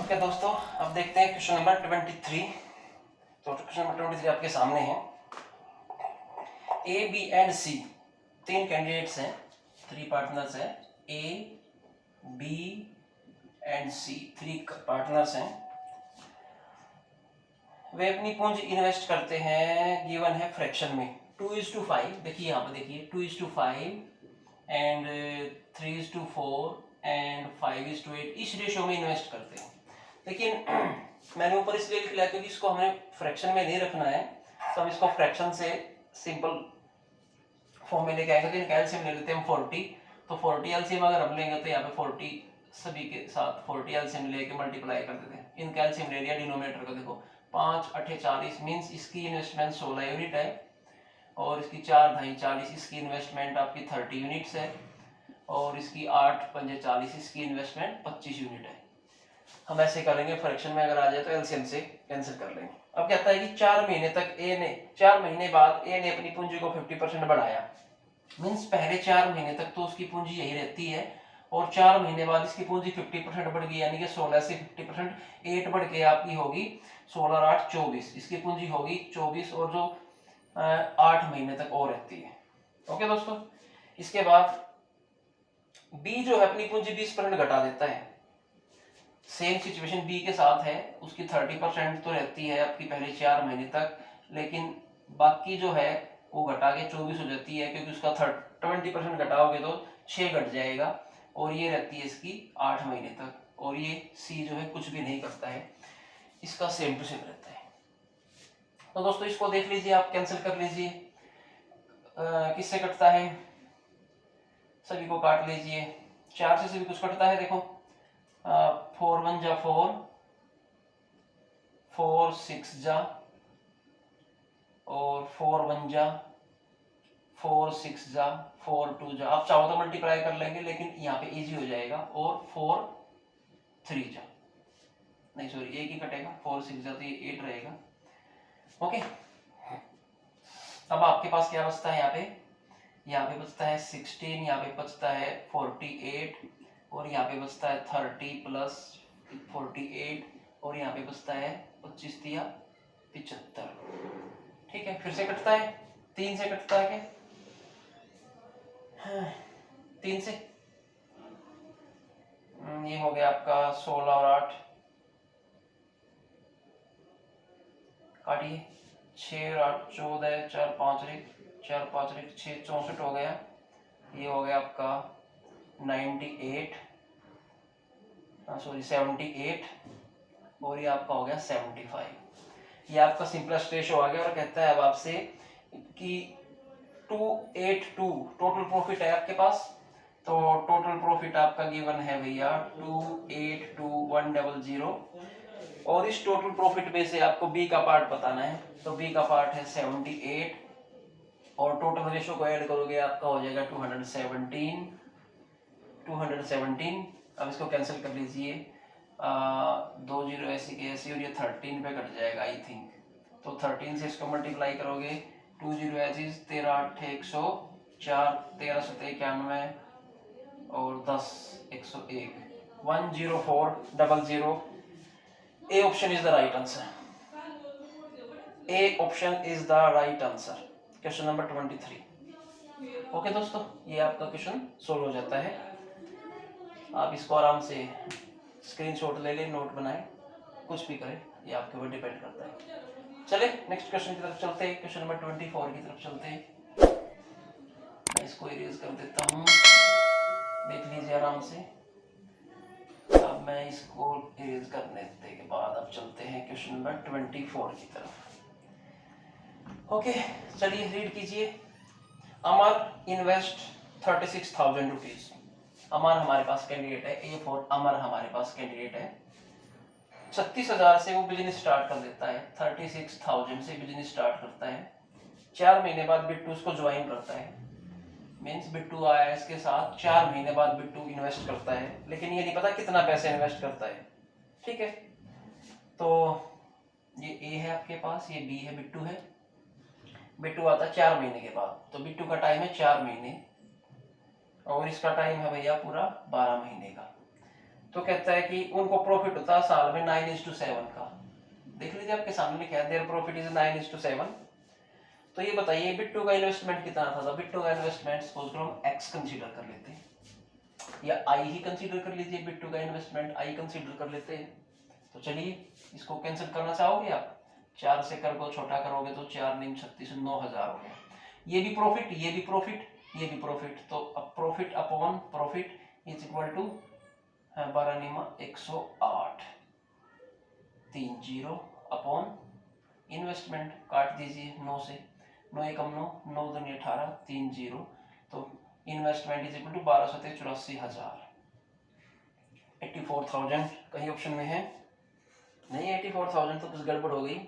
Okay दोस्तों, अब देखते हैं क्वेश्चन नंबर 23। तो क्वेश्चन नंबर 23 आपके सामने है। ए बी एंड सी तीन कैंडिडेट्स हैं, थ्री पार्टनर्स हैं। A B and C three partners हैं। वे अपनी पूंजी इन्वेस्ट करते हैं, गिवन है फ्रैक्शन में 2:5। देखिए यहाँ पे देखिए 2:5 एंड 3:4 एंड 5:8 इस रेशियो में इन्वेस्ट करते हैं। लेकिन मैंने ऊपर इसलिए लिख लिया क्योंकि इसको हमें फ्रैक्शन में नहीं रखना है, तो हम इसको फ्रैक्शन से सिंपल फॉर्म में लेके आएंगे। तो इनका एलसीएम ले लेते हैं हम 40। तो 40 एलसीएम अगर हम लेंगे तो यहाँ पे 40 सभी के साथ 40 एलसीएम लेके मल्टीप्लाई कर देते हैं। इनका एलसीएम ले लिया डिनोमिनेटर का, देखो 5 8 40 मीन्स इसकी इन्वेस्टमेंट 16 यूनिट है और इसकी 4 ढाई 40, इसकी इन्वेस्टमेंट आपकी 30 यूनिट्स है और इसकी 8 पंजे 40, इसकी इन्वेस्टमेंट 25 यूनिट है। हम ऐसे करेंगे, फ्रैक्शन में अगर आ जाए तो एलसीएम से कैंसिल कर लेंगे। अब कहता है कि 4 महीने तक ए ने 4 महीने बाद ए ने अपनी पूंजी को 50% बढ़ाया। मीन्स पहले 4 महीने तक तो उसकी पूंजी यही रहती है और 4 महीने बाद इसकी पूंजी 50% बढ़ गई, यानी कि 16 से 50% 8 बढ़ के आपकी होगी 16 और 8 24, इसकी पूंजी होगी 24 और जो 8 महीने तक और रहती है। ओके दोस्तों, इसके बाद बी जो है अपनी पूंजी 20% घटा देता है। सेम सिचुएशन बी के साथ है, उसकी 30% तो रहती है आपकी पहले 4 महीने तक, लेकिन बाकी जो है वो घटा के 24 हो जाती है क्योंकि उसका 20% घटाओगे तो 6 घट जाएगा और ये रहती है इसकी 8 महीने तक। और ये सी जो है कुछ भी नहीं करता है, इसका सेम टू सेम रहता है। तो दोस्तों इसको देख लीजिए, आप कैंसिल कर लीजिए। किससे कटता है, सभी को काट लीजिए। 4 से सभी कुछ कटता है, देखो 4 1 जा 4, 4 6 जा और 4 1 जा 4 6 जा 4 2 जा। आप चाहो तो मल्टीप्लाई कर लेंगे लेकिन यहाँ पे इजी हो जाएगा। और 4 3 जा, नहीं सॉरी एक ही कटेगा, 4 6 जा तो ये 8 रहेगा। ओके, अब आपके पास क्या बचता है, यहाँ पे बचता है 16, यहाँ पे बचता है 48 और यहाँ पे बचता है 30 प्लस 48 और यहाँ पे बचता है 25 दिया 75। ठीक है, फिर से कटता है, 3 से कटता है क्या, 3 से ये हो गया आपका 16 और 8 काटिए, 6 और 8 14, 4 5 6 64 हो गया। ये हो गया आपका 98 सॉरी 78 और ये आपका हो गया 75। ये आपका सिंपलेस्ट रेशो आ गया और कहता है अब आपसे कि 282 टोटल प्रॉफिट है आपके पास। तो टोटल प्रॉफिट आपका गिवन है भैया 282,100 और इस टोटल प्रॉफिट में से आपको बी का पार्ट बताना है। तो बी का पार्ट है 78 और टोटल रेशो को ऐड करोगे आपका हो जाएगा 217। अब इसको कैंसिल कर लीजिए, 2 जीरो ऐसी की ऐसी और ये 13 पे कट जाएगा आई थिंक। तो 13 से इसको मल्टीप्लाई करोगे, 2 जीरो ऐसी 13 8 104, 13 7 91 और 10 101, 10400। A option is the right answer. A option is the right answer, question number 23। Okay दोस्तों, ये आपका क्वेश्चन सोल्व हो जाता है। आप इसको आराम से स्क्रीनशॉट ले लें, नोट बनाएं, कुछ भी करें, ये आपके ऊपर डिपेंड करता है। चले नेक्स्ट क्वेश्चन की तरफ चलते हैं, क्वेश्चन नंबर 24 की तरफ चलते हैं। मैं इसको इरेज कर देता हूँ, देख लीजिए आराम से। अब मैं इसको इरेज करने के बाद अब चलते हैं क्वेश्चन नंबर 24 की तरफ। ओके, चलिए रीड कीजिए। अमर इन्वेस्ट 36,000 रुपीज। अमर हमारे पास कैंडिडेट है, ए फॉर अमर हमारे पास कैंडिडेट है। 36,000 से वो बिजनेस स्टार्ट कर देता है, 36,000 से बिजनेस स्टार्ट करता है। 4 महीने बाद बिट्टू उसको ज्वाइन करता है। मीन्स बिट्टू आया इसके साथ, 4 महीने बाद बिट्टू इन्वेस्ट करता है, लेकिन ये नहीं पता कितना पैसे इन्वेस्ट करता है। ठीक है, तो ये ए है आपके पास, ये बी है, बिट्टू है। बिट्टू आता है 4 महीने के बाद, तो बिट्टू का टाइम है 4 महीने और इसका टाइम है भैया पूरा 12 महीने का। तो कहता है कि उनको प्रॉफिट होता है साल में 9:7 का। देख लीजिए आपके सामने लिखा है देयर प्रॉफिट इज 9:7। तो ये बताइए बिट्टू का इन्वेस्टमेंट कितना था? तो बिट्टू का इन्वेस्टमेंट सपोज करो हम एक्स कंसीडर कर लेते हैं, या आई ही कंसीडर कर लीजिए, बिट्टू का इन्वेस्टमेंट आई कंसीडर कर लेते हैं। तो चलिए इसको कैंसिल करना चाहोगे आप, 4 से कर को छोटा करोगे तो 4 9 36 9,000 हो गया। ये भी प्रॉफिट, ये भी प्रॉफिट, ये भी प्रॉफिट, तो अब profit upon profit is equal to 12 निमा 108 30 अपॉन इन्वेस्टमेंट काट दीजिए 9 से, 9 एकम 9 9 दूनी 18 30, तो इन्वेस्टमेंट इज इक्वल टू 12,84,000। 84,000 कहीं ऑप्शन में है नहीं, 84,000 तो कुछ गड़बड़ हो गई,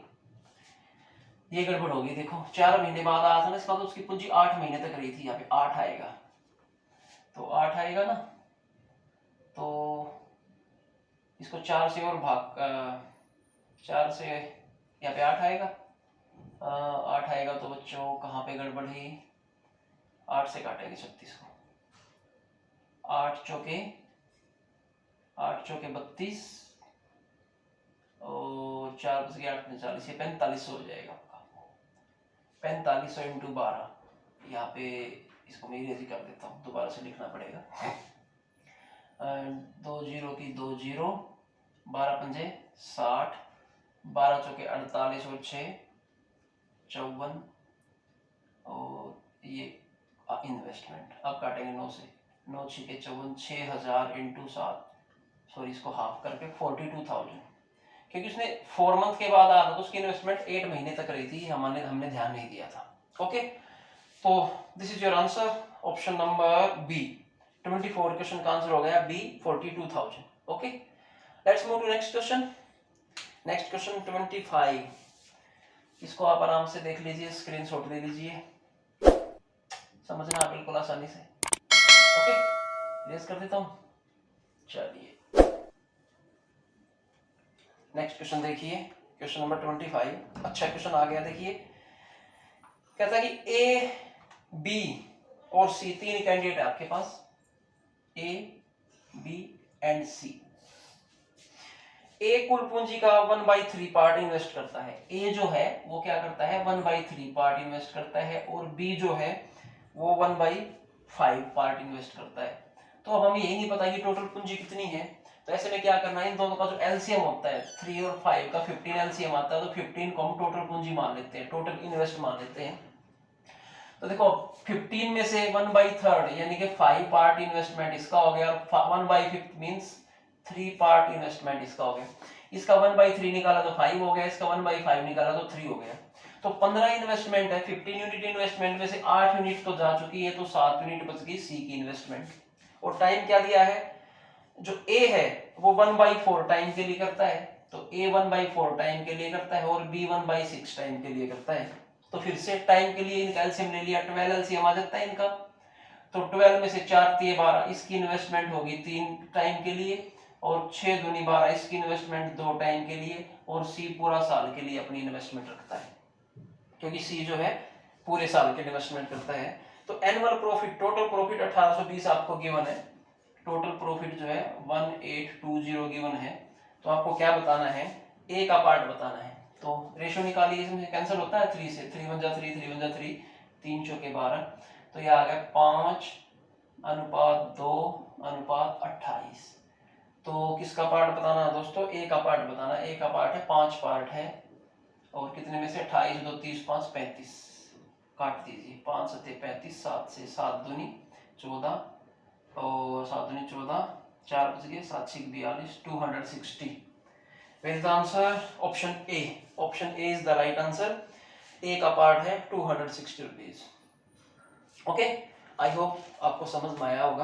ये गड़बड़ होगी। देखो 4 महीने बाद आया था ना, इसका तो उसकी पूंजी 8 महीने तक रही थी, यहाँ पे 8 आएगा, तो 8 आएगा ना, तो इसको 4 से और भाग 4 से यहाँ पे 8 आएगा, 8 आएगा तो बच्चों कहाँ पे गड़बड़ है, 8 से काटेंगे 36 को, 8 चौके 32 और 4 बज के 8 39, ये 4500 हो जाएगा आपका, 4500 इंटू 12, यहाँ पे इसको मैं इरेज कर देता हूँ, दोबारा से लिखना पड़ेगा, 2 0 की 2 0, 12 पंजे 60, 12 चौके 48 और 6 54, और ये इन्वेस्टमेंट अब काटेंगे 9 से, 9 6 54, 6,000 इंटू 7, सॉरी इसको हाफ करके 42,000, क्योंकि उसने 4 मंथ के बाद आया था तो उसकी इन्वेस्टमेंट 8 महीने तक रही थी, हमने ध्यान नहीं दिया था। ओके, तो this is your answer, option number B 24 question का आंसर हो गया B 42,000। Okay, let's move to next question. Next question 25, इसको आप आराम से देख लीजिए, स्क्रीनशॉट ले लीजिए, समझना बिल्कुल आसानी से। ओके, रेज कर देता हूं, चलिए नेक्स्ट क्वेश्चन देखिए, क्वेश्चन नंबर 25, अच्छा क्वेश्चन आ गया। देखिए कहता है कि ए बी और सी, 3 कैंडिडेट है आपके पास, ए बी एंड सी। ए कुल पूंजी का 1/3 पार्ट इन्वेस्ट करता है, ए जो है वो क्या करता है 1/3 पार्ट इन्वेस्ट करता है, और बी जो है वो 1/5 पार्ट इन्वेस्ट करता है। तो अब हमें यही नहीं पता कि टोटल पूंजी कितनी है, तो ऐसे में क्या करना है, इन दोनों का जो एलसीएम होता है 3 और 5 का 15 एलसीएम आता है, तो 15 को हम टोटल पूंजी मान लेते हैं, टोटल इन्वेस्ट मान लेते हैं। तो देखो 15 में से 1/3 यानी कि 5 पार्ट इन्वेस्टमेंट इसका हो गया, और 1/5 मींस 3 पार्ट इन्वेस्टमेंट इसका हो गया। इसका 1/3 निकाला तो 5 हो गया, इसका 1/5 निकाला तो 3 हो गया। तो 15 इन्वेस्टमेंट है, 15 यूनिट इन्वेस्टमेंट में से 8 यूनिट तो जा चुकी है, तो 7 यूनिट बच गई सी की इन्वेस्टमेंट। और टाइम क्या दिया है, जो ए है वो 1/4 टाइम के लिए करता है, तो ए 1/4 टाइम के लिए करता है, और बी 1/6 टाइम के लिए करता है। तो फिर से टाइम के लिए इनका एलसीएम ले लिया, 12 एलसीएम आ जाता है इनका, तो 12 में से 4 3 12, इसकी इन्वेस्टमेंट होगी 3 टाइम के लिए, और 6 दूनी 12, इसकी इन्वेस्टमेंट 2 टाइम के लिए, और सी पूरा साल के लिए अपनी इन्वेस्टमेंट रखता है, क्योंकि सी जो है पूरे साल के इन्वेस्टमेंट करता है। तो एनुअल प्रॉफिट, टोटल प्रॉफिट 1820 आपको गिवन है, टोटल प्रॉफिट जो है 1820 गिवन है। तो आपको क्या बताना है, ए का पार्ट बताना है। तो रेशो निकालिए, इसमें कैंसिल होता है 3 से, 3 1 जा 3, 3 1 जा 3, 3 चौके 12, तो ये आ गया 5:2:28। तो किसका पार्ट बताना है दोस्तों, ए का पार्ट बताना। ए का पार्ट है 5 पार्ट है, और कितने में से 28 2 30 5 35, काट दीजिए, 5 7 35, 7 से 7 दूनी 14, और 7 दूनी 14, 4 बच गए, 7 6 42, 260। Where is the answer? Option A. Option A is the right answer. A का पार्ट है 260 रुपीज। ओके, आई होप आपको समझ में आया होगा।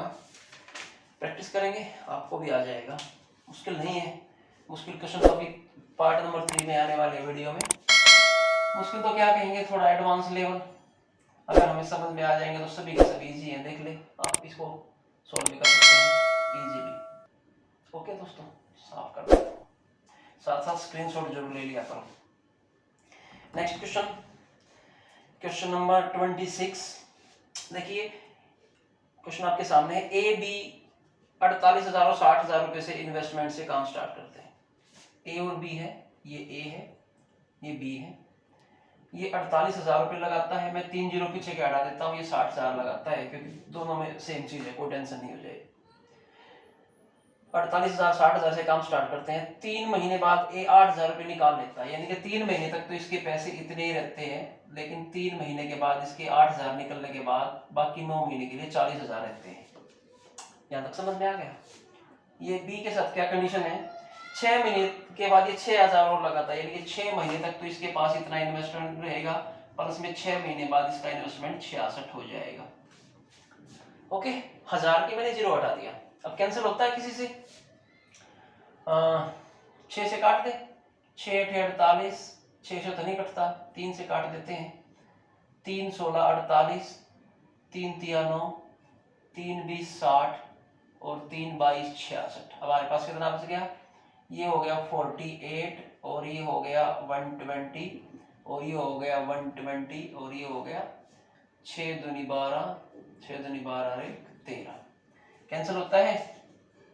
प्रैक्टिस करेंगे आपको भी आ जाएगा, मुश्किल नहीं है। मुश्किल क्वेश्चन तो अभी पार्ट नंबर 3 में आने वाले वीडियो में। मुश्किल तो क्या कहेंगे, थोड़ा एडवांस लेवल, अगर हमें समझ में आ जाएंगे तो सभी के सभी इजी है। देख ले, आप इसको सॉल्व भी कर सकते हैं इजीली। ओके दोस्तों, साफ कर दो, साथ साथ स्क्रीनशॉट जरूर ले लिया करो। Next question, question number 26। देखिए क्वेश्चन आपके सामने है, ए बी 48,000 और 60,000 रुपये से इन्वेस्टमेंट से काम स्टार्ट करते हैं। ए और बी है, ये ए है, ये बी है। ये 48,000 रुपये लगाता है, मैं 3 जीरो पीछे के हटा देता हूँ, ये 60,000 लगाता है, क्योंकि दोनों में सेम चीज है, कोई टेंशन नहीं हो जाएगी। 48,000 60,000 से काम स्टार्ट करते हैं। 3 महीने बाद ए 8,000 रुपये निकाल लेता है, यानी कि 3 महीने तक तो इसके पैसे इतने ही रहते हैं, लेकिन 3 महीने के बाद इसके 8,000 निकलने के बाद बाकी 9 महीने के लिए 40,000 रहते हैं। यहाँ तक समझ में आ गया। ये बी के साथ क्या कंडीशन है, 6 महीने के बाद ये 6,000 और लगाता है, यानी कि 6 महीने तक तो इसके पास इतना इन्वेस्टमेंट रहेगा, पर उसमें 6 महीने बाद इसका इन्वेस्टमेंट 66 हो जाएगा। ओके, 1000 की मैंने जीरो हटा दिया। अब कैंसिल होता है किसी से, 6 से काट दे, 6 8 48, 6 से तो नहीं कटता, 3 से काट देते हैं, 3 16 48, 3 3 9, 3 20 60 और 3 22 66। हमारे पास कितना बच गया, ये हो गया 48 और ये हो गया 120 और ये हो गया 120 और ये हो गया 6 दूनी 12, 6 दूनी 12 रे 13। कैंसिल होता है,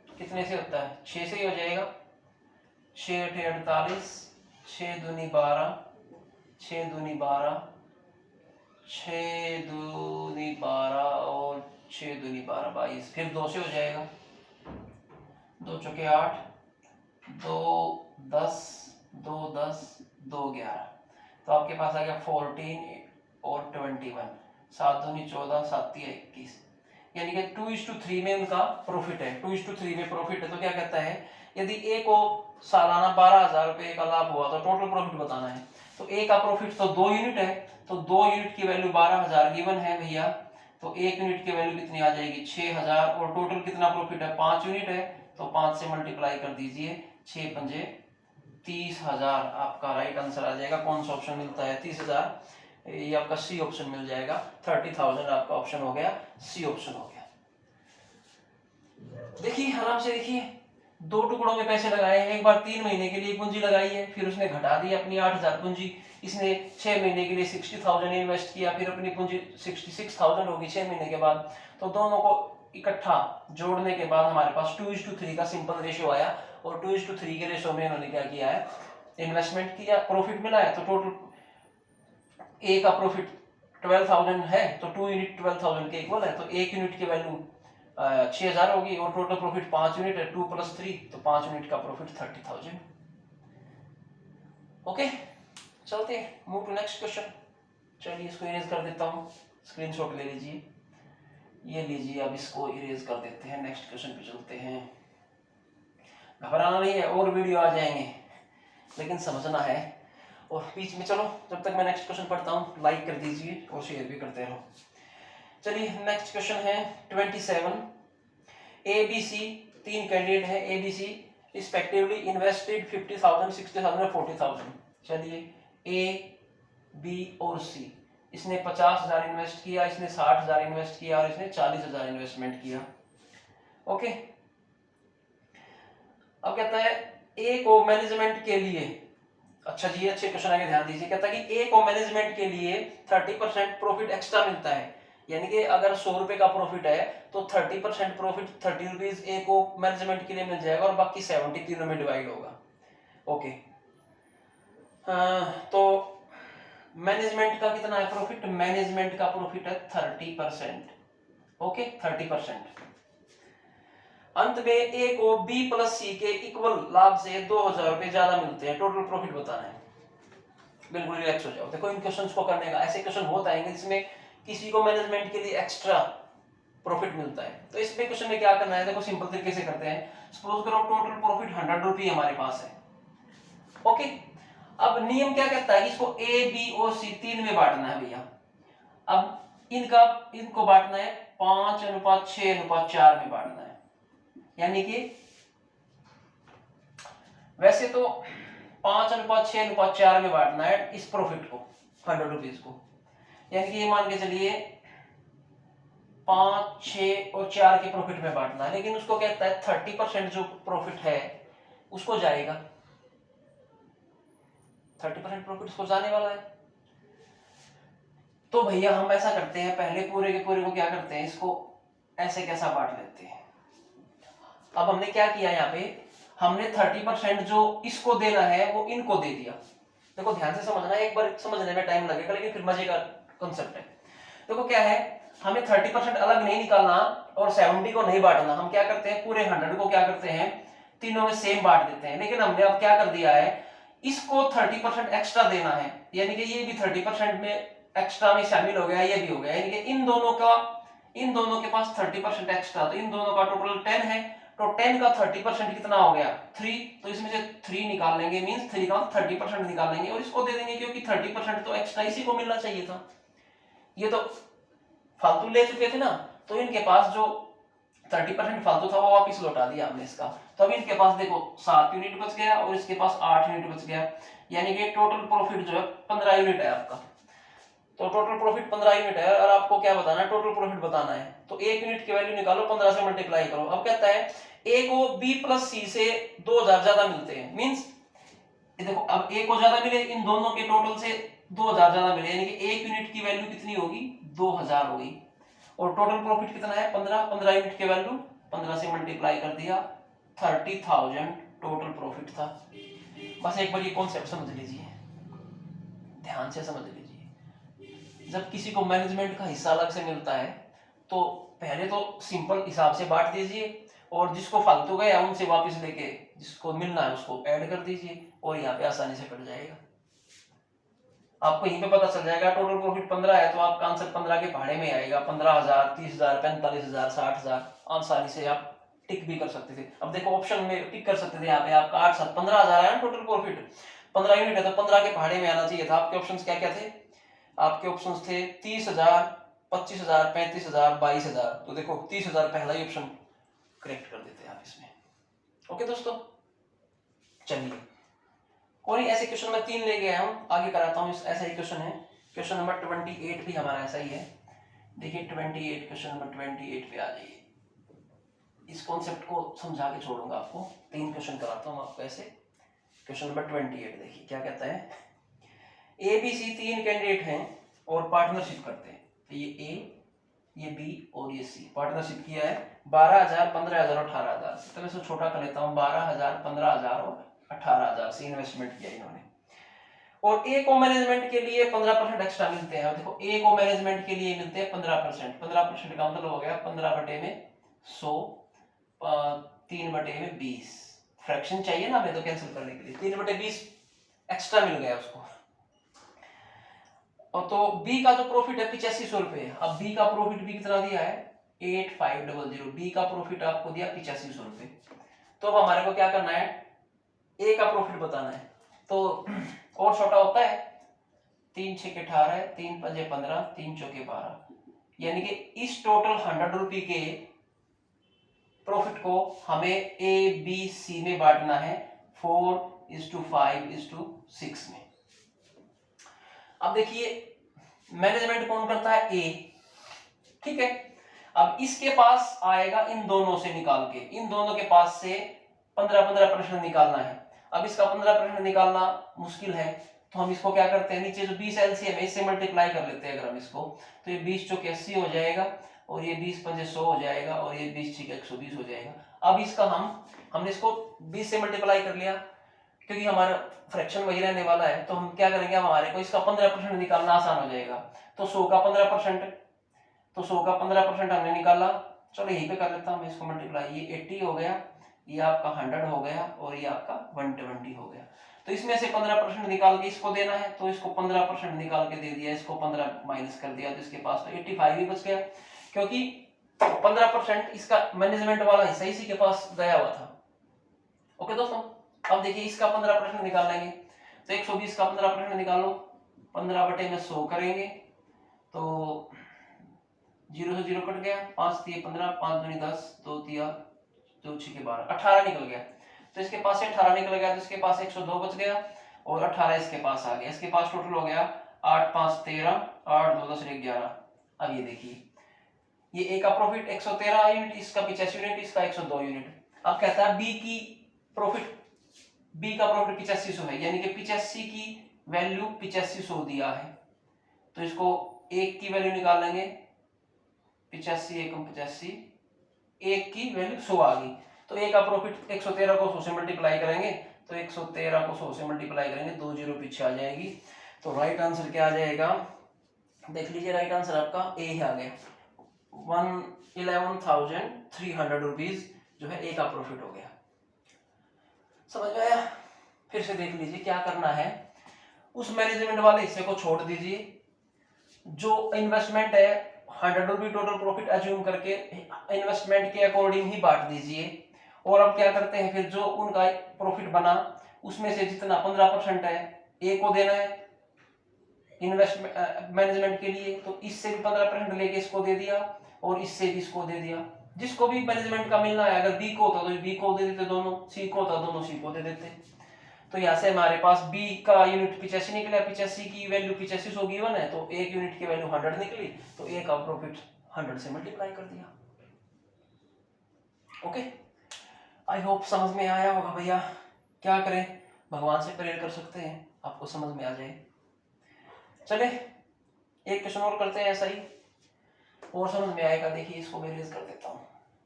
कितने से होता है, 6 से ही हो जाएगा, 6 8 48, 6 दूनी 12, 6 दूनी 12, 6 दूनी 12 और 6 दूनी 12 22, फिर 2 से हो जाएगा, 2 चौके 8, 2 10, 2 10, 2 11, तो आपके पास आ गया 14 और 21, 7 दूनी 14, 7 तिया 21, यानी कि 2:3 में उनका प्रॉफिट है। 2:3 में प्रॉफिट है तो क्या कहता है, यदि ए को सालाना 12,000 रुपये का लाभ हुआ तो टोटल प्रॉफिट बताना है। तो ए का प्रॉफिट तो 2 यूनिट है, तो 2 यूनिट की वैल्यू 12,000 गिवन है भैया, तो 1 यूनिट की वैल्यू कितनी आ जाएगी 6,000, और टोटल कितना प्रॉफिट है 5 यूनिट है, तो 5 से मल्टीप्लाई कर दीजिए, 6 पंजे 30,000 आपका राइट आंसर आ जाएगा। कौन सा ऑप्शन मिलता है 30,000, ये आपका सी ऑप्शन मिल जाएगा। 30,000 आपका ऑप्शन हो गया, सी ऑप्शन हो गया। देखिए आराम से देखिए, 2 टुकड़ों में पैसे लगाए हैं, एक बार 3 महीने के लिए पूंजी लगाई है, फिर उसने घटा दी अपनी 8,000 पूंजी, इसने 6 महीने के लिए 60,000 इन्वेस्ट किया, फिर अपनी पूंजी 66,000 होगी 6 महीने के बाद। तो दोनों को इकट्ठा जोड़ने के बाद हमारे पास 2:3 का सिंपल रेशियो आया, और 2:3 के रेशियो में इन्होंने क्या किया है, इन्वेस्टमेंट किया, प्रॉफिट मिला है, तो टोटल ए का प्रॉफिट 12,000 है, तो 2 यूनिट 12,000 के इक्वल है, तो 1 यूनिट की वैल्यू 6,000 होगी, और टोटल प्रॉफिट 5 यूनिट है, 2 + 3, तो 5 यूनिट का प्रॉफिट 30,000। ओके, चलते हैं, मूव टू नेक्स्ट क्वेश्चन। चलिए इसको इरेज कर देता हूँ, स्क्रीनशॉट ले लीजिए, ये लीजिए, अब इसको इरेज कर देते हैं, नेक्स्ट क्वेश्चन पे चलते हैं। घबराना नहीं है, और वीडियो आ जाएंगे, लेकिन समझना है, और बीच में चलो जब तक मैं नेक्स्ट क्वेश्चन पढ़ता हूँ लाइक कर दीजिए और शेयर भी करते रहो। चलिए नेक्स्ट क्वेश्चन है 27। ए बी सी 3 कैंडिडेट है, A B C respectively invested 50,000, 60,000 और 40,000। चलिए ए बी और सी, इसने 50,000 इन्वेस्ट किया, इसने 60,000 इन्वेस्ट किया, और इसने 40,000 इन्वेस्टमेंट किया। ओके, अब कहता है ए को मैनेजमेंट के लिए, अच्छा जी अच्छे क्वेश्चन आगे ध्यान दीजिए, कहता है कि ए को मैनेजमेंट के लिए 30% प्रॉफिट एक्स्ट्रा मिलता है, यानी कि अगर 100 रुपए का प्रॉफिट है तो 30% प्रॉफिट 30 रुपीज ए को मैनेजमेंट के लिए मिल जाएगा, और बाकी 70 तीनों में डिवाइड होगा। ओके, तो मैनेजमेंट का कितना है प्रॉफिट, मैनेजमेंट का प्रॉफिट है 30%। ओके, 30%। अंत में ए को बी + सी के इक्वल लाभ से 2,000 रुपए ज्यादा मिलते हैं, टोटल प्रॉफिट बताना है। बिल्कुल रिलैक्स हो जाओ, देखो इन क्वेश्चंस को करने का, ऐसे क्वेश्चन होता है जिसमें किसी को मैनेजमेंट के लिए एक्स्ट्रा प्रॉफिट मिलता है, तो इसमें क्वेश्चन में क्या करना है, देखो सिंपल तरीके से करते हैं। सपोज करो टोटल प्रॉफिट 100 रुपये हमारे पास है। ओके, अब नियम क्या कहता है कि इसको ए बी और सी 3 में बांटना है भैया। अब इनको बांटना है 5:6:4 में बांटना है, यानी कि वैसे तो 5:6:4 में बांटना है इस प्रॉफिट को, 100 रुपीज को, यानी कि ये मान के चलिए 5, 6 और 4 के प्रॉफिट में बांटना है, लेकिन उसको कहता है 30% जो प्रॉफिट है उसको जाएगा, 30% प्रॉफिट उसको जाने वाला है। तो भैया हम ऐसा करते हैं, पहले पूरे के पूरे को क्या करते हैं, इसको ऐसे कैसा बांट लेते हैं, अब हमने क्या किया यहाँ पे, हमने 30% जो इसको देना है वो इनको दे दिया। देखो ध्यान से समझना, एक बार समझने में टाइम लगेगा लेकिन फिर मजे का कंसेप्ट है। देखो क्या है, हमें 30% अलग नहीं निकालना और 70 को नहीं बांटना। हम क्या करते हैं, पूरे 100 को क्या करते हैं, तीनों में सेम बांट देते हैं। लेकिन हमने अब क्या कर दिया है, इसको 30% एक्स्ट्रा देना है, यानी कि ये भी 30% में एक्स्ट्रा में शामिल हो गया, ये भी हो गया, यानी कि इन दोनों के पास 30% एक्स्ट्रा, तो इन दोनों का टोटल 10 है, तो 10 का 30% कितना हो गया 3, तो इसमें से 3 निकाल लेंगे, मींस 3 का 30% निकाल लेंगे और इसको दे देंगे, क्योंकि 30% तो एक्स्ट्रा इसी को मिलना चाहिए था। ये तो फालतू ले चुके थे ना, तो इनके पास जो 30% फालतू था वो वापस लौटा दिया हमने इसका। तो अब इनके पास देखो 7 यूनिट बच गया और इसके पास 8 यूनिट बच गया, यानी कि टोटल प्रॉफिट जो है 15 यूनिट है आपका। तो टोटल प्रॉफिट 15 यूनिट है और आपको क्या बताना है, टोटल प्रॉफिट बताना है। तो 1 यूनिट की वैल्यू निकालो, 15 से मल्टीप्लाई करो। अब कहता है ए को बी प्लस सी से 2000 ज्यादा मिलते हैं, मींस देखो अब ए को ज्यादा मिले, इन दोनों के टोटल से 2000 ज्यादा मिले, यानी कि 1 यूनिट की वैल्यू कितनी होगी, 2000 होगी। और टोटल प्रॉफिट कितना है 15 यूनिट की वैल्यू 15 से मल्टीप्लाई कर दिया, 30,000 टोटल प्रॉफिट था। बस एक बार ये कॉन्सेप्ट समझ लीजिए, ध्यान से समझ लीजिए। जब किसी को मैनेजमेंट का हिस्सा अलग से मिलता है तो पहले तो सिंपल हिसाब से बांट दीजिए और जिसको फालतू गया उनसे वापस लेके जिसको मिलना है उसको ऐड कर दीजिए और यहाँ पे आसानी से कट जाएगा। आपको यहीं पे पता चल जाएगा टोटल प्रॉफिट 15 है तो आपका आंसर 15 के भाड़े में आएगा, 15,000, 30,000, 45,000, 60,000 आसानी से आप टिक भी कर सकते थे। अब देखो ऑप्शन में टिक कर सकते थे, यहाँ पे आपका 8, 7, 15,000 है टोटल प्रॉफिट, 15 यूनिट है तो 15 के भाड़े में आना चाहिए था। आपके ऑप्शंस क्या क्या थे, आपके ऑप्शंस थे 30,000, 25,000, 35,000, 22,000। तो देखो 30,000 पहला ही ऑप्शन करेक्ट कर देते हैं आप इसमें। ओके दोस्तों, चलिए कोई ऐसे क्वेश्चन मैं 3 लेके आया हूँ, आगे कराता हूँ। ऐसा ही क्वेश्चन है, क्वेश्चन नंबर 28 भी हमारा ऐसा ही है। देखिए 28, क्वेश्चन नंबर 28 पे आ जाइए। इस कॉन्सेप्ट को समझा के छोड़ूंगा आपको, 3 क्वेश्चन कराता हूँ आपको ऐसे। क्वेश्चन नंबर 28 देखिए क्या कहता है, ए बी सी 3 कैंडिडेट हैं और पार्टनरशिप करते हैं। तो ये ए, ये बी और ये सी पार्टनरशिप किया है, 12,000, 15,000 और 18,000। तो मैं इसको छोटा कर लेता हूँ, 12,000, 15,000 और 18,000 से इन्वेस्टमेंट किया इन्होंने। और ए को मैनेजमेंट के लिए 15% एक्स्ट्रा मिलते हैं। देखो ए को मैनेजमेंट के लिए मिलते हैं 15%, 15% का मतलब हो गया 15 बटे में 100, 3 बटे में 20। फ्रैक्शन चाहिए ना हमें तो कैंसिल करने के लिए, 3 बटे 20 एक्स्ट्रा मिल गया उसको। और तो बी का जो प्रॉफिट है 8500 रुपए। अब बी का प्रॉफिट भी कितना दिया है 8500, बी का प्रॉफिट आपको दिया 8500 रुपए। तो अब हमारे को क्या करना है, ए का प्रॉफिट बताना है। तो और छोटा होता है, 3 6 के 18, 3 5 15, 3 चौके 12, यानी कि इस टोटल 100 रुपए के प्रॉफिट को हमें ए बी सी में बांटना है 4:5:6 में। अब देखिए मैनेजमेंट कौन करता है, ए, ठीक है। अब इसके पास आएगा इन दोनों से निकाल के, इन दोनों के पास से 15% निकालना है। अब इसका 15% निकालना मुश्किल है, तो हम इसको क्या करते हैं, नीचे जो 20 एलसीएम है इससे मल्टीप्लाई कर लेते हैं अगर हम इसको, तो ये 20 चौके 80 हो जाएगा और ये 20 पंजे 100 हो जाएगा और ये 20 छीके 120 हो जाएगा। अब इसका हमने इसको 20 से मल्टीप्लाई कर लिया, क्योंकि हमारा फ्रैक्शन वही रहने वाला है, तो हम क्या करेंगे, हमारे को इसका 15% निकालना आसान हो जाएगा। तो 100 का 15%, तो 100 का 15% हमने निकाला। चलो यहीं पे कर लेता हूँ मैं इसको मल्टीप्लाई, ये 80 हो गया, ये आपका 100 हो गया और ये आपका 120 हो गया। तो इसमें से 15% निकाल के इसको देना है, तो इसको 15% निकाल के दे दिया, इसको 15 माइनस कर दिया, तो इसके पास तो 85 ही बच गया, क्योंकि 15% इसका मैनेजमेंट वाला हिस्सा इसी के पास गया हुआ था। ओके दोस्तों, अब देखिए इसका 15% निकाल लेंगे, तो 120 का 15% निकालो, 15 बटे में 100 करेंगे तो 0 से 0 कट गया, 5 3 15, 5 दूनी 10, 2 3 2 6 12, 18 निकल गया। तो इसके पास से 18 निकल गया, तो इसके पास 102 बच गया और 18 इसके पास आ गया। इसके पास टोटल हो गया 8 5 13, 8 2 10 11। अब ये देखिए ये ए का प्रॉफिट 113 यूनिट, इसका 85 यूनिट, इसका 102 यूनिट। अब कहता है बी की प्रॉफिट, बी का प्रॉफिट 8500 है, यानी कि 85 की वैल्यू 8500 दिया है, तो इसको एक की वैल्यू निकाल लेंगे, 85 एकम 85, एक की वैल्यू 100 आ गई। तो ए का प्रॉफिट 113 को 100 से मल्टीप्लाई करेंगे, तो 113 को 100 से मल्टीप्लाई करेंगे, 2 जीरो पीछे आ जाएगी। तो राइट आंसर क्या आ जाएगा, देख लीजिए राइट आंसर आपका ए आ गया, 11,300 रुपीज जो है ए का प्रॉफिट हो गया। समझ में आया? फिर से देख लीजिए क्या करना है, उस मैनेजमेंट वाले हिस्से को छोड़ दीजिए, जो इन्वेस्टमेंट है 100 रुपये टोटल प्रॉफिट अज्यूम करके इन्वेस्टमेंट के अकॉर्डिंग ही बांट दीजिए। और अब क्या करते हैं, फिर जो उनका प्रॉफिट बना उसमें से जितना 15% है ए को देना है इन्वेस्टमेंट मैनेजमेंट के लिए, तो इससे भी 15% लेके इसको दे दिया और इससे भी इसको दे दिया। जिसको भी मैनेजमेंट का मिलना है, अगर बी को होता तो बी को दे देते दोनों, सी को होता दोनों सी को दे देते। तो यहाँ से हमारे पास बी का यूनिट 85 निकला, 85 की वैल्यू 85 गिवन है, तो एक यूनिट की वैल्यू 100 निकली, तो ए का प्रॉफिट 100 से मल्टीप्लाई कर दिया। ओके, आई होप समझ में आया होगा भैया। क्या करें, भगवान से प्रेयर कर सकते हैं आपको समझ में आ जाए। चले एक क्वेश्चन और करते हैं ऐसा ही, और समझ में आएगा। देखिए इसको मैं रेज कर देता हूँ,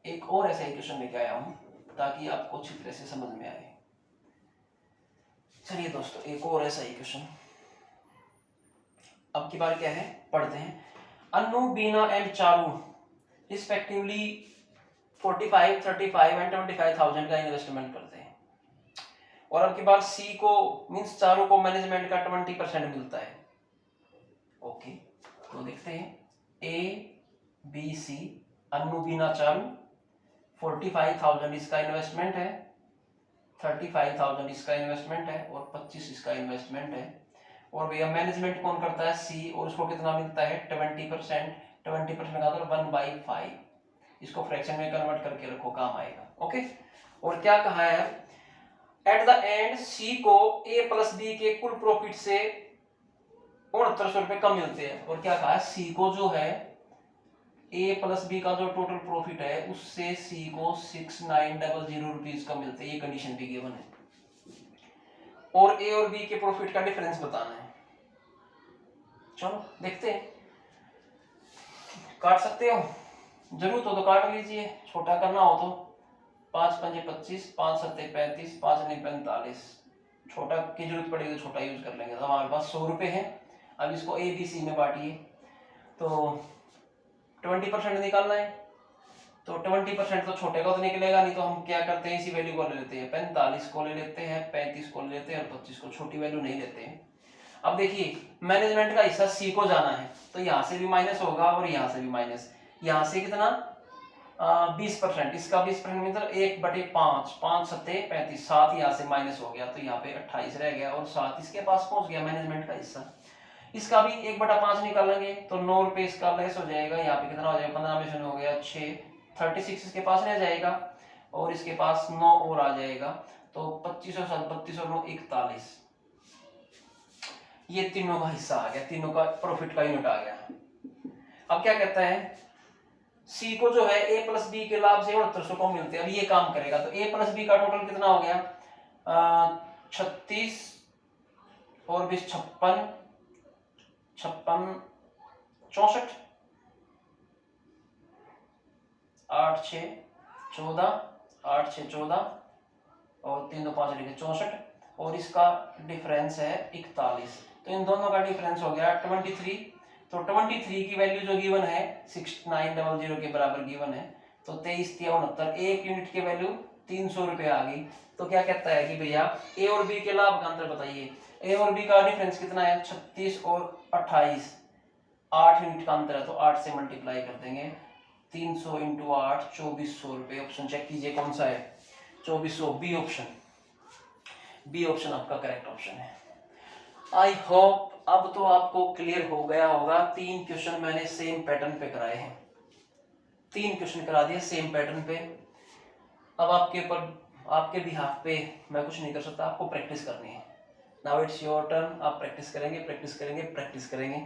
एक और ऐसा ही क्वेश्चन लेके आया हूँ ताकि आपको अच्छी तरह से समझ में आए। चलिए दोस्तों एक और ऐसा ही क्वेश्चन, अब की बार क्या है पढ़ते हैं। अनु, बीना एंड चारू रिस्पेक्टिवली 45, 35 एंड 25,000 का इन्वेस्टमेंट करते हैं, और अब की बार सी को मींस चारू को मैनेजमेंट का 20% मिलता है। ओके, तो देखते हैं ए बी सी, अनु बीना चारू, 45,000 इसका इन्वेस्टमेंट है, 35,000 इसका इन्वेस्टमेंट है और 25 इसका इन्वेस्टमेंट है। और भैया मैनेजमेंट कौन करता है, सी, और उसको कितना मिलता है 20%। 20% का मतलब 1/5, इसको फ्रैक्शन में कन्वर्ट करके रखो, काम आएगा। ओके, और क्या कहा है, एट द एंड सी को ए प्लस बी के कुल प्रॉफिट से 6900 रुपए कम मिलते हैं। और क्या कहा है, सी को जो है ए प्लस बी का जो टोटल प्रॉफिट है उससे सी को 6900 रुपीज का मिलते हैं, ये कंडीशन भी गिवन है। और ए और बी के प्रॉफिट का डिफरेंस बताना है। चलो देखते हैं, काट सकते हो, जरूरत हो तो काट लीजिए, छोटा करना हो तो 5 पंजे 25, 5 सत्ते 35, 5 नहीं 45, छोटा की जरूरत पड़ेगी तो छोटा यूज कर लेंगे। तो हमारे पास 100 रुपए है, अब इसको ए बी सी में बांटिए, तो 20% निकालना है, तो 20% तो छोटे का तो निकलेगा नहीं, तो हम क्या करते हैं इसी वैल्यू को ले लेते हैं, 45 को ले लेते हैं, 35 को ले लेते हैं और 25 को, छोटी वैल्यू नहीं लेते हैं। अब देखिए मैनेजमेंट का हिस्सा सी को जाना है, तो यहाँ से भी माइनस होगा और यहाँ से भी माइनस, यहाँ से कितना 20%, इसका 20% मतलब 1/5, 5 सत्ते 35, 7 यहाँ से माइनस हो गया, तो यहाँ पे 28 रह गया और 7 इसके पास पहुंच गया मैनेजमेंट का हिस्सा। इसका भी 1/5 निकालेंगे तो 9 रुपए इसका लेस हो जाएगा, यहाँ पे कितना हो जाएगा 15 में से हो गया 6, 36 इसके पास रह जाएगा और इसके पास 9 और आ जाएगा, तो 25 और 7 32 और 9 41, ये तीनों का हिस्सा आ गया, तीनों का प्रॉफिट का यूनिट आ गया। अब क्या कहता है, सी को जो है ए प्लस बी के लाभ से 6900 को मिलते हैं। अब ये काम करेगा तो ए प्लस बी का टोटल कितना हो गया 36 और 20 56, 64, 8 6 14, 8 6 14 और 3 2 5 लिखे 64, और इसका डिफरेंस है 41, तो इन दोनों का डिफरेंस हो गया 23। तो 23 की वैल्यू जो गिवन है 6900 के बराबर गिवन है, तो 23 3 69, एक यूनिट की वैल्यू 300 रुपए आ गई। तो क्या कहता है कि भैया ए और बी के लाभ का अंतर बताइए, ए और बी का डिफरेंस कितना है 36 और 28, 8 यूनिट का अंतर है, तो 8 से मल्टीप्लाई कर देंगे, 300 इंटू 8 2400 रुपए। ऑप्शन चेक कीजिए कौन सा है, 2400, बी ऑप्शन, बी ऑप्शन आपका करेक्ट ऑप्शन है। आई होप अब तो आपको क्लियर हो गया होगा। 3 क्वेश्चन मैंने सेम पैटर्न पे कराए हैं, 3 क्वेश्चन करा दिए सेम पैटर्न पे। अब आपके ऊपर, आपके बिहाफ पे मैं कुछ नहीं कर सकता, आपको प्रैक्टिस करनी है। नाउ इट्स योर टर्न, आप प्रैक्टिस करेंगे प्रैक्टिस करेंगे प्रैक्टिस करेंगे,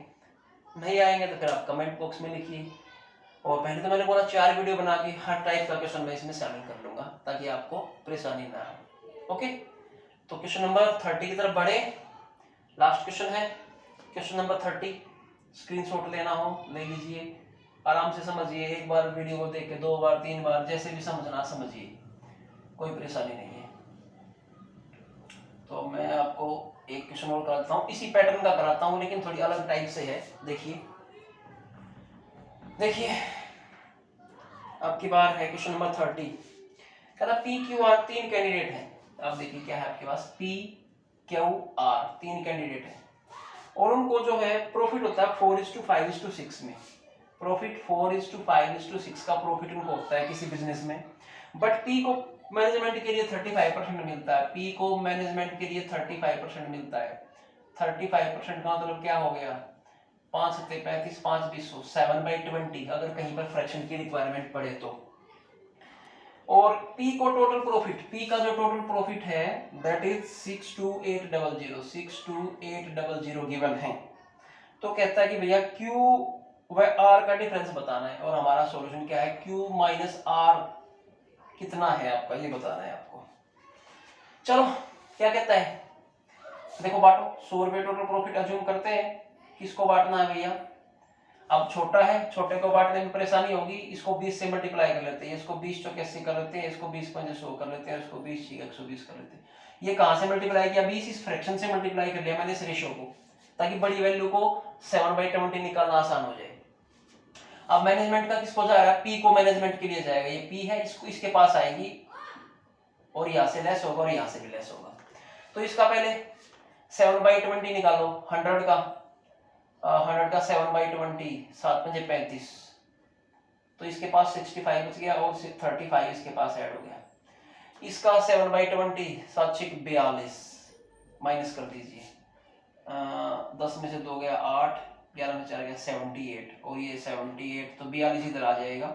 नहीं आएंगे तो फिर आप कमेंट बॉक्स में लिखिए। और पहले तो मैंने बोला 4 वीडियो बना के हर टाइप का क्वेश्चन मैं इसमें शामिल कर लूंगा ताकि आपको परेशानी ना हो। ओके, तो क्वेश्चन नंबर 30 की तरफ बढ़े। लास्ट क्वेश्चन है क्वेश्चन नंबर 30, स्क्रीनशॉट लेना हो ले लीजिए, आराम से समझिए, एक बार वीडियो को देख के 2 बार 3 बार जैसे भी समझना समझिए। कोई परेशानी नहीं है। तो मैं आपको एक क्वेश्चन और कराता हूँ, इसी पैटर्न का कराता हूँ लेकिन थोड़ी अलग टाइप से है। देखिए देखिए आपकी बार है क्वेश्चन नंबर 30। कहता पी क्यू आर तीन कैंडिडेट हैं। आप देखिए क्या है आपके पास, पी क्यू आर तीन कैंडिडेट हैं और उनको जो है प्रॉफिट होता है 4:5:6 में। प्रॉफिट 4:5:6 का प्रॉफिट उनको होता है किसी बिजनेस में। बट पी को मैनेजमेंट के लिए 35% मिलता है। पी को मैनेजमेंट के लिए 35% मिलता है। 35% का मतलब क्या हो गया, 5 सत्ते 35, 5 20 7/20 अगर कहीं पर फ्रैक्शन की रिक्वायरमेंट पड़े तो। और P को टोटल प्रॉफिट, P का जो टोटल प्रॉफिट है दैट इज 62800 62800 गिवन है। तो कहता है कि भैया Q व R का डिफरेंस बताना है और हमारा सॉल्यूशन क्या है, Q माइनस R कितना है आपका ये बताना है आपको। चलो क्या कहता है, देखो बांटो, 100 रुपए टोटल प्रॉफिट अज्यूम करते हैं। किसको बांटना है भैया, अब छोटा है, छोटे को बांटने में परेशानी होगी, इसको 20 से मल्टीप्लाई कर लेते हैं, इसको 20 चौके 80 कर लेते हैं, इसको 20 पंजे 100 कर लेते हैं, इसको 20 छीके 120 कर लेते हैं। ये कहां से मल्टीप्लाई किया, 20 इस फ्रैक्शन से मल्टीप्लाई कर लिया मैंने इस रेशियो को, ताकि बड़ी वैल्यू को 7/20 निकालना आसान हो जाए। अब मैनेजमेंट का किसको जा रहा है, पी को मैनेजमेंट के लिए जाएगा, ये पी है, इसको इसके पास आएगी और यहां से लेस होगा और यहां से भी लेस होगा। तो इसका पहले 7/20 निकालो, 100 का 7/20 7 पंजे 35, तो इसके पास 65 बच गया और 35 इसके पास ऐड हो गया। इसका 7/20 7 6 42 माइनस कर दीजिए, 10 में से 2 गया 8, 11 में 4 गया 78 और ये 78, तो 42 इधर आ जाएगा,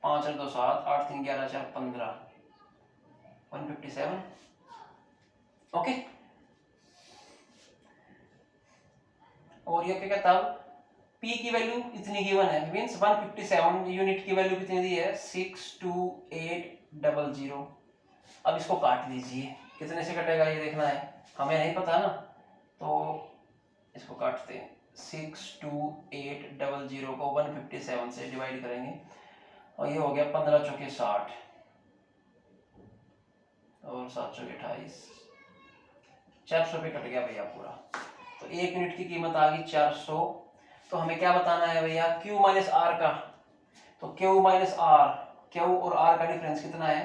5 और 2 7, 8 3 11 4 15, 157। ओके, और ये क्या कहता है, P की वैल्यू इतनी गिवन है, मींस 157 यूनिट की वैल्यू कितनी दी है, 62800। अब इसको काट दीजिए, कितने से कटेगा ये देखना है, हमें नहीं पता ना, तो इसको काटते हैं। 62800 को 157 से डिवाइड करेंगे और ये हो गया 15 चौके 60 और 7 चौके 28, 400 पे कट गया भैया पूरा। तो 1 यूनिट की कीमत आ गई 400। तो हमें क्या बताना है भैया, Q माइनस R का, तो Q माइनस R, Q और R का डिफरेंस कितना है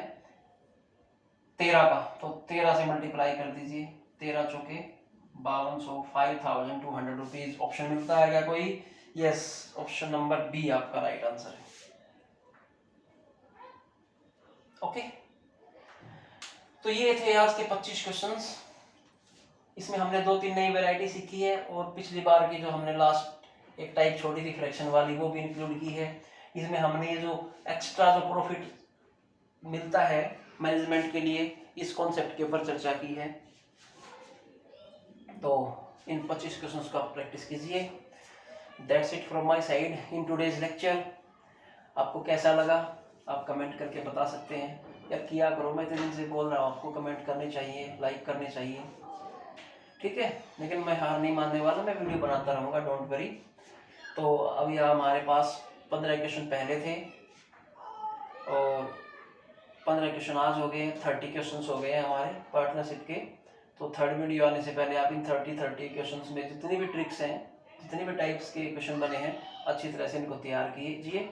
13 का, तो 13 से मल्टीप्लाई कर दीजिए, 13 चौके 5200, 5200 रुपीज। ऑप्शन मिलता है क्या कोई, यस, ऑप्शन नंबर बी आपका राइट आंसर है। ओके, तो ये थे आज के 25 क्वेश्चंस। इसमें हमने 2-3 नई वैरायटी सीखी है और पिछली बार की जो हमने लास्ट एक टाइप छोटी थी फ्रैक्शन वाली वो भी इंक्लूड की है। इसमें हमने ये जो एक्स्ट्रा जो प्रॉफिट मिलता है मैनेजमेंट के लिए, इस कॉन्सेप्ट के ऊपर चर्चा की है। तो इन 25 क्वेश्चंस को आप प्रैक्टिस कीजिए। That's it from my side in today's lecture. आपको कैसा लगा आप कमेंट करके बता सकते हैं, या किया करो, मैं इतने दिन से बोल रहा हूँ आपको कमेंट करने चाहिए, लाइक करने चाहिए, ठीक है। लेकिन मैं हार नहीं मानने वाला, मैं वीडियो बनाता रहूँगा, डोंट वरी। तो अभी हमारे पास 15 क्वेश्चन पहले थे और 15 क्वेश्चन आज हो गए, 30 क्वेश्चन हो गए हमारे पार्टनरशिप के। तो थर्ड वीडियो आने से पहले आप इन 30 क्वेश्चंस में जितनी भी ट्रिक्स हैं, जितने भी टाइप्स के क्वेश्चन बने हैं, अच्छी तरह से इनको तैयार कीजिए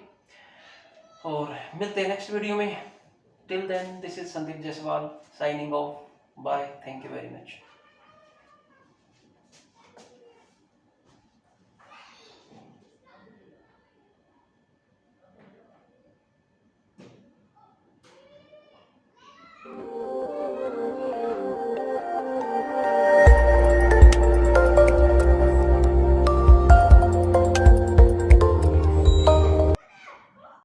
और मिलते हैं नेक्स्ट वीडियो में। Till then, this is Sandeep Jaiswal signing off, bye, thank you very much.